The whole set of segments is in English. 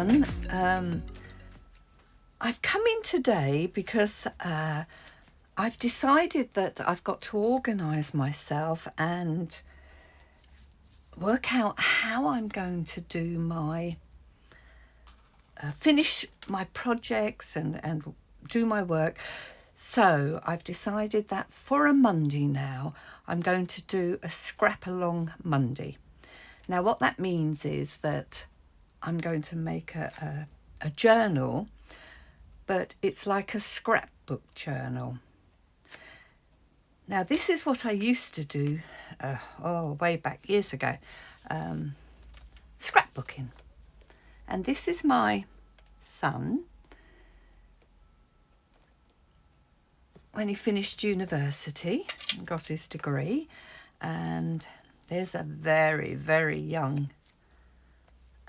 everyone. I've come in today because I've decided that I've got to organise myself and work out how I'm going to do my finish my projects and do my work. So I've decided that for a Monday now, I'm going to do a Scrapalong Monday. Now what that means is that I'm going to make a journal, but it's like a scrapbook journal. Now this is what I used to do way back years ago, scrapbooking. And this is my son when he finished university and got his degree, and there's a very, very young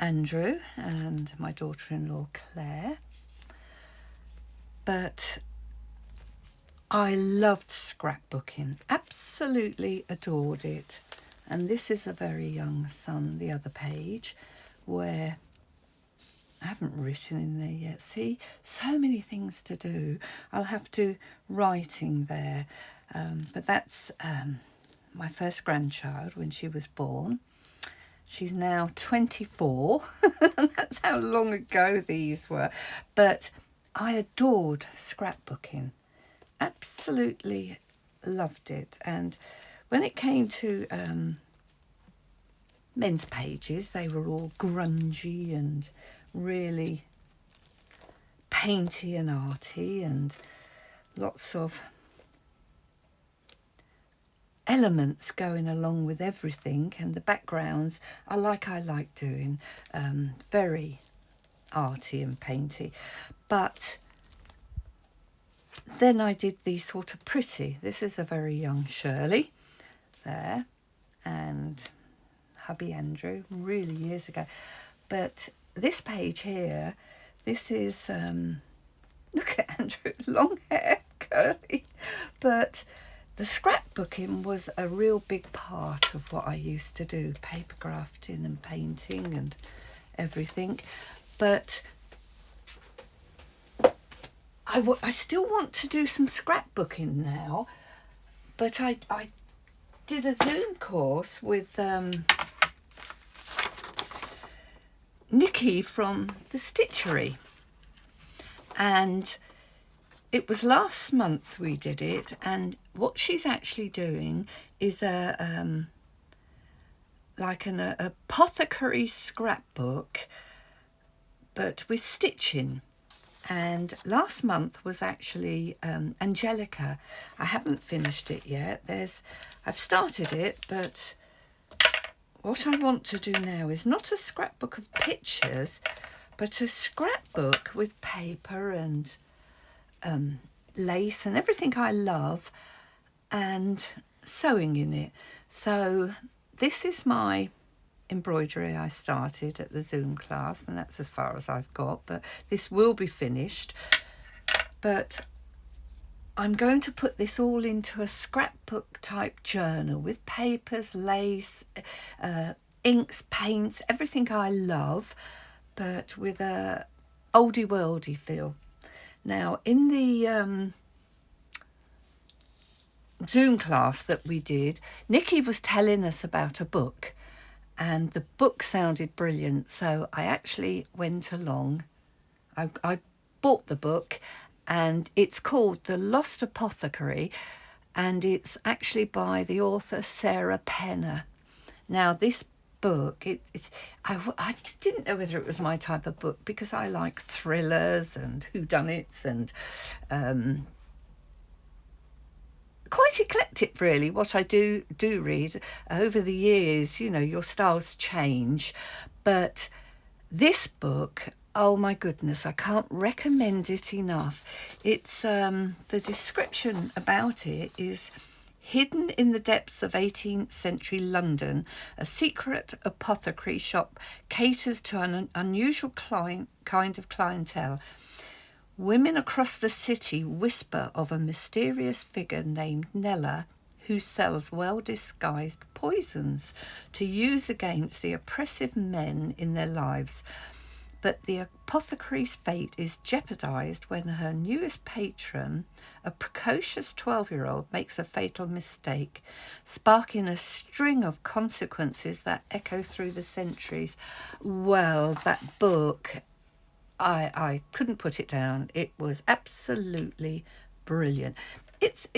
Andrew and my daughter-in-law Claire. But I loved scrapbooking, absolutely adored it. And this is a very young son, the other page, where I haven't written in there yet. See, so many things to do. I'll have to writing there. But that's my first grandchild when she was born. She's now 24. That's how long ago these were. But I adored scrapbooking. Absolutely loved it. And when it came to men's pages, they were all grungy and really painty and arty, and lots of elements going along with everything, and the backgrounds I like doing, very arty and painty. But then I did these sort of pretty. This is a very young Shirley there, and hubby Andrew, really years ago. But this page here, this is look at Andrew, long hair, curly. But the scrapbooking was a real big part of what I used to do, paper grafting and painting and everything. But I still want to do some scrapbooking now, but I did a Zoom course with Nicki from the Stitchery, and it was last month we did it. And what she's actually doing is like an apothecary scrapbook, but with stitching. And last month was actually Angelica. I haven't finished it yet. I've started it, but what I want to do now is not a scrapbook of pictures, but a scrapbook with paper and lace and everything I love, and sewing in it. So this is my embroidery I started at the Zoom class, and that's as far as I've got, but this will be finished. But I'm going to put this all into a scrapbook type journal with papers, lace, inks, paints, everything I love, but with a oldie worldy feel. Now in the Zoom class that we did, Nicki was telling us about a book, and the book sounded brilliant, so I actually went along. I bought the book, and it's called The Lost Apothecary, and it's actually by the author Sarah Penner. Now this book, I didn't know whether it was my type of book, because I like thrillers and whodunits and quite eclectic really what I do read. Over the years, you know, your styles change, but this book, oh my goodness, I can't recommend it enough. It's the description about it is: hidden in the depths of 18th century London, a secret apothecary shop caters to an unusual kind of clientele. Women across the city whisper of a mysterious figure named Nella, who sells well-disguised poisons to use against the oppressive men in their lives. but the apothecary's fate is jeopardised when her newest patron, a precocious 12-year-old, makes a fatal mistake, sparking a string of consequences that echo through the centuries. Well, that book, I couldn't put it down. It was absolutely brilliant. It's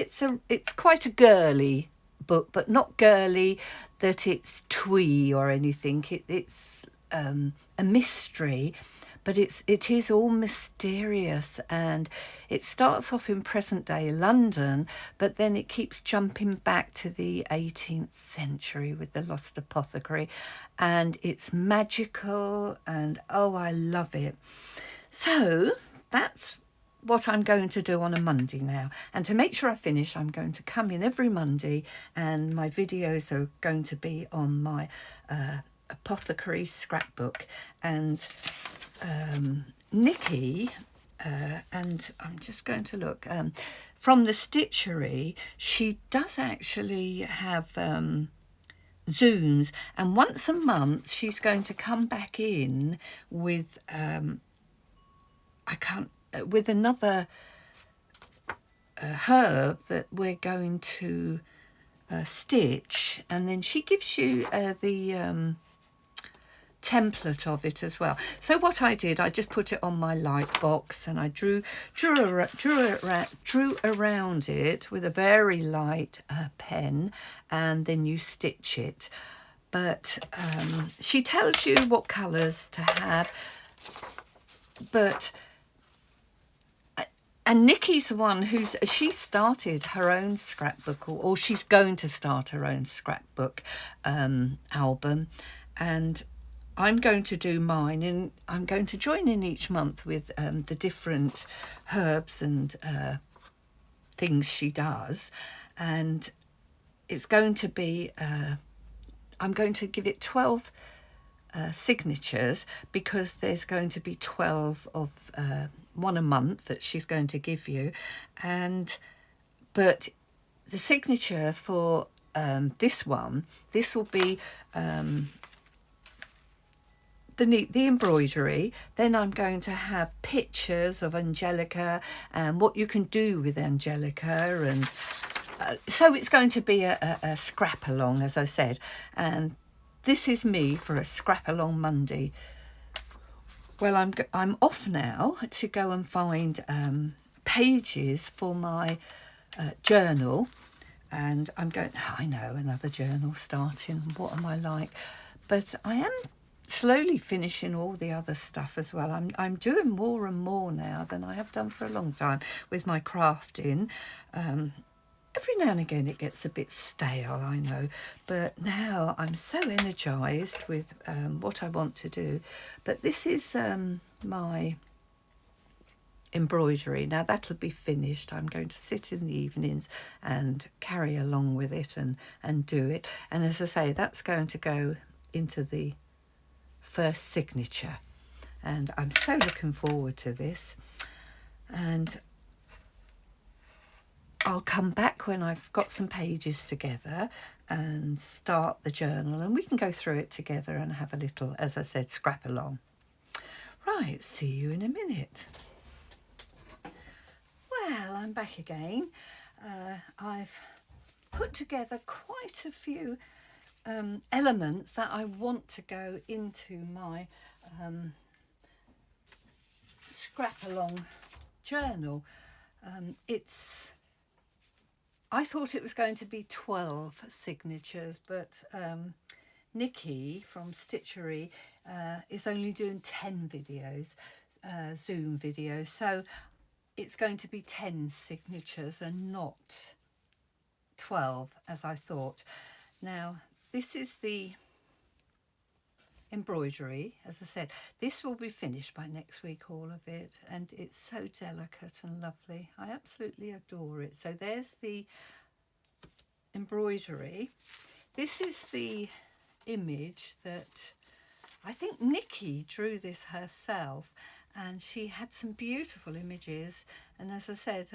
quite a girly book, but not girly that it's twee or anything. It's a mystery, but it is all mysterious, and it starts off in present day London, but then it keeps jumping back to the 18th century with the lost apothecary, and it's magical, and oh, I love it. So that's what I'm going to do on a Monday now, and to make sure I finish, I'm going to come in every Monday, and my videos are going to be on my apothecary scrapbook. And Nicki, and I'm just going to look, from the Stitchery, she does actually have Zooms, and once a month she's going to come back in with with another herb that we're going to stitch, and then she gives you the template of it as well. So what I did, I just put it on my light box, and I drew around it with a very light pen, and then you stitch it. But she tells you what colours to have, but and Nicki's the one she started her own scrapbook, or she's going to start her own scrapbook album, and I'm going to do mine, and I'm going to join in each month with the different herbs and things she does, and it's going to be, I'm going to give it 12 signatures, because there's going to be 12 of one a month that she's going to give you, but the signature for this will be the embroidery. Then I'm going to have pictures of Angelica and what you can do with Angelica, and so it's going to be a scrap along, as I said, and this is me for a scrap along Monday. Well, I'm off now to go and find pages for my journal, and I'm going, I know, another journal starting, what am I like? But I am slowly finishing all the other stuff as well. I'm doing more and more now than I have done for a long time with my crafting. Every now and again it gets a bit stale, I know, but now I'm so energised with what I want to do. But this is my embroidery. Now that'll be finished. I'm going to sit in the evenings and carry along with it and do it. And as I say, that's going to go into the first signature. And I'm so looking forward to this. And I'll come back when I've got some pages together and start the journal, and we can go through it together and have a little, as I said, scrap along. Right, see you in a minute. Well, I'm back again. I've put together quite a few elements that I want to go into my scrap along journal. I thought it was going to be 12 signatures, but Nicki from Stitchery is only doing 10 videos, Zoom videos, so it's going to be 10 signatures and not 12 as I thought. Now this is the embroidery, as I said. This will be finished by next week, all of it, and it's so delicate and lovely. I absolutely adore it. So there's the embroidery. This is the image that I think Nicki drew this herself, and she had some beautiful images. And as I said,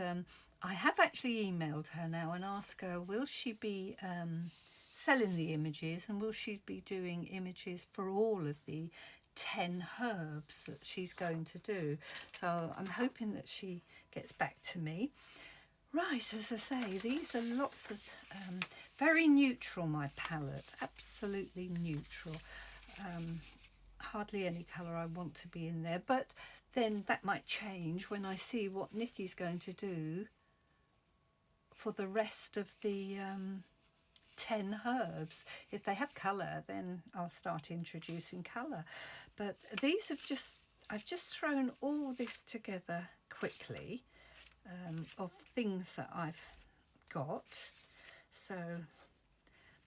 I have actually emailed her now and asked her, will she be selling the images, and will she be doing images for all of the 10 herbs that she's going to do. So I'm hoping that she gets back to me. Right, as I say, these are lots of very neutral, my palette, absolutely neutral. Hardly any colour I want to be in there, but then that might change when I see what Nicki's going to do for the rest of the 10 herbs. If they have colour, then I'll start introducing colour. But these have I've just thrown all this together quickly, of things that I've got. So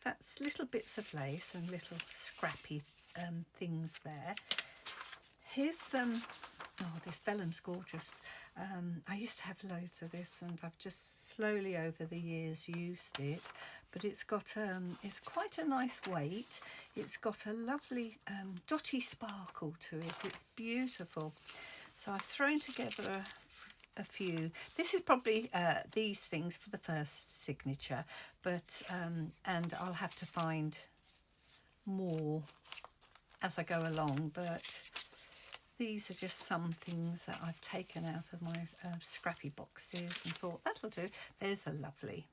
that's little bits of lace and little scrappy things there. Here's oh, this vellum's gorgeous. I used to have loads of this, and I've just slowly over the years used it, but it's got it's quite a nice weight. It's got a lovely dotty sparkle to it. It's beautiful. So I've thrown together a few. This is probably these things for the first signature, but and I'll have to find more as I go along, but these are just some things that I've taken out of my scrappy boxes and thought that'll do. There's a lovely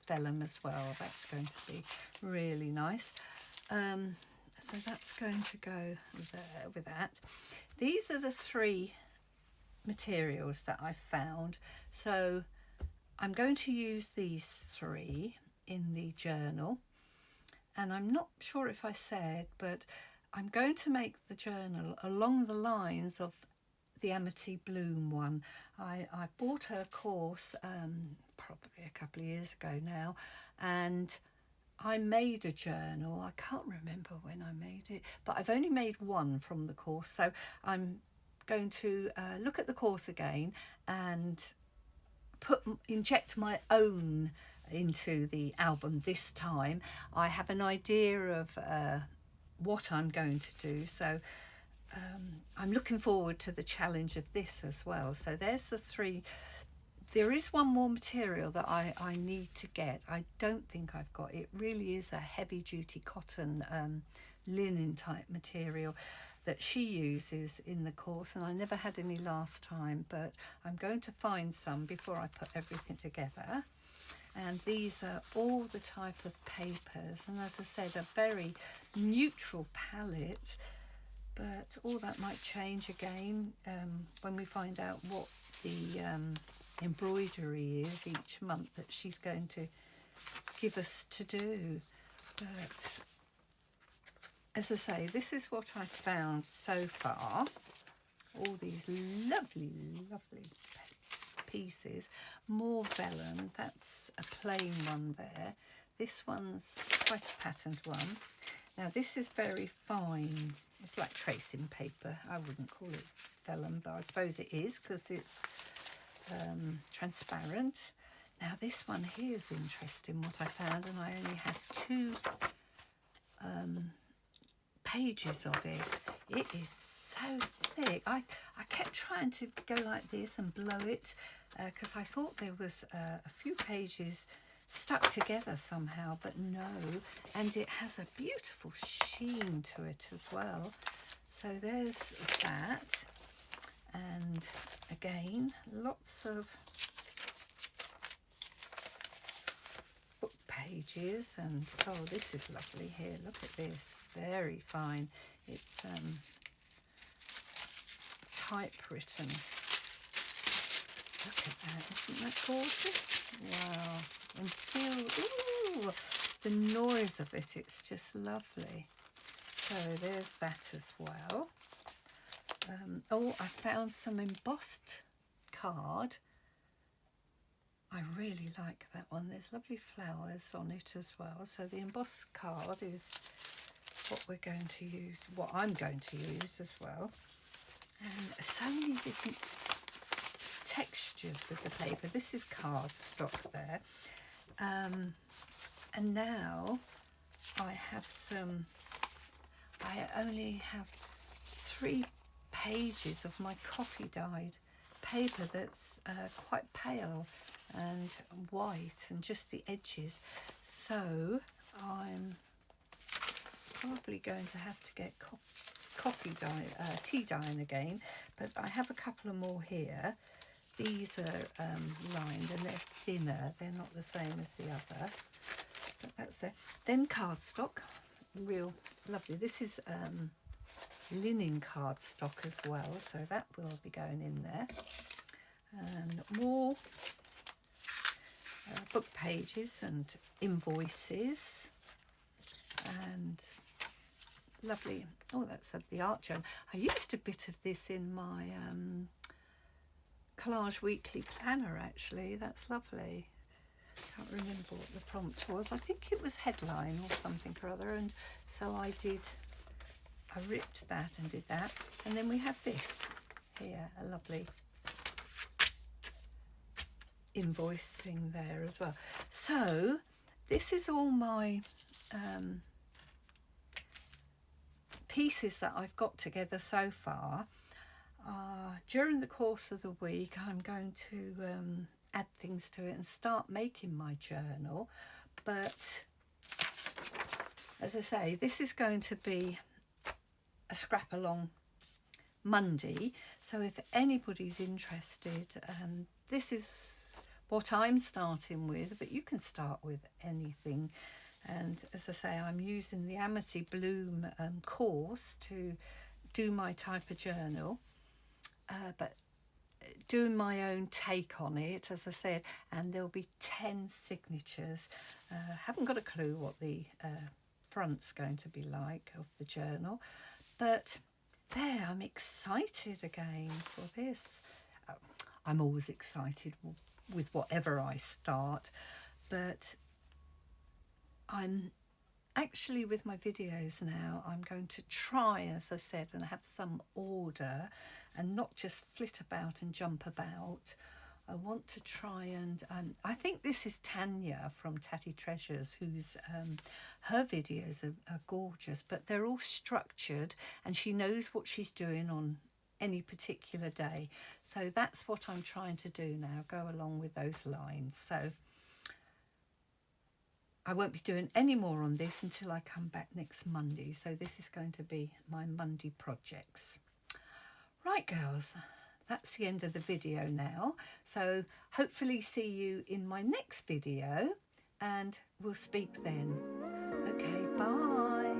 vellum as well. That's going to be really nice. So that's going to go there with that. These are the 3 materials that I found. So I'm going to use these 3 in the journal. And I'm not sure if I said, but I'm going to make the journal along the lines of the Amity Bloom one. I bought her course probably a couple of years ago now, and I made a journal. I can't remember when I made it, but I've only made one from the course. So I'm going to look at the course again and inject my own into the album this time. I have an idea of what I'm going to do, so I'm looking forward to the challenge of this as well. So there's the 3. There is one more material that I need to get. I don't think I've got it. Really is a heavy duty cotton linen type material that she uses in the course, and I never had any last time, but I'm going to find some before I put everything together. And these are all the type of papers, and as I said, a very neutral palette, but all that might change again when we find out what the embroidery is each month that she's going to give us to do. But as I say, this is what I've found so far. All these lovely, lovely pieces. More vellum. That's a plain one there. This one's quite a patterned one. Now this is very fine. It's like tracing paper. I wouldn't call it vellum, but I suppose it is because it's transparent. Now this one here is interesting, what I found, and I only had 2 pages of it. It is so thick. I kept trying to go like this and blow it because I thought there was a few pages stuck together somehow, but no. And it has a beautiful sheen to it as well. So there's that. And again, lots of book pages, and oh, this is lovely here. Look at this, very fine. It's typewritten. Look at that, isn't that gorgeous? Wow. And feel, ooh, the noise of it, it's just lovely. So there's that as well. Oh, I found some embossed card. I really like that one. There's lovely flowers on it as well. So the embossed card is what we're going to use, what I'm going to use as well. And so many different textures with the paper. This is cardstock there. And now I have I only have 3 pages of my coffee dyed paper that's quite pale and white and just the edges. So I'm probably going to have to get tea dyeing again, but I have a couple of more here. These are lined and they're thinner, they're not the same as the other, but that's it. Then cardstock, real lovely. This is linen cardstock as well, so that will be going in there. And more book pages and invoices and lovely. Oh, that's the art journal. I used a bit of this in my Collage Weekly planner, actually. That's lovely. Can't remember what the prompt was. I think it was headline or something or other, and so I ripped that and did that. And then we have this here, a lovely invoice thing there as well. So this is all my pieces that I've got together so far. During the course of the week I'm going to add things to it and start making my journal, but as I say, this is going to be a Scrapalong Monday, so if anybody's interested, this is what I'm starting with, but you can start with anything. And as I say, I'm using the Amity Bloom course to do my type of journal, but doing my own take on it, as I said, and there'll be 10 signatures. Haven't got a clue what the front's going to be like of the journal, but there, I'm excited again for this. I'm always excited with whatever I start, but I'm actually, with my videos now, I'm going to try, as I said, and have some order and not just flit about and jump about. I want to try and I think this is Tanya from Tatty Treasures, who's her videos are gorgeous, but they're all structured and she knows what she's doing on any particular day. So that's what I'm trying to do now, go along with those lines. So I won't be doing any more on this until I come back next Monday. So this is going to be my Monday projects. Right, girls, that's the end of the video now. So hopefully see you in my next video and we'll speak then. Okay, bye.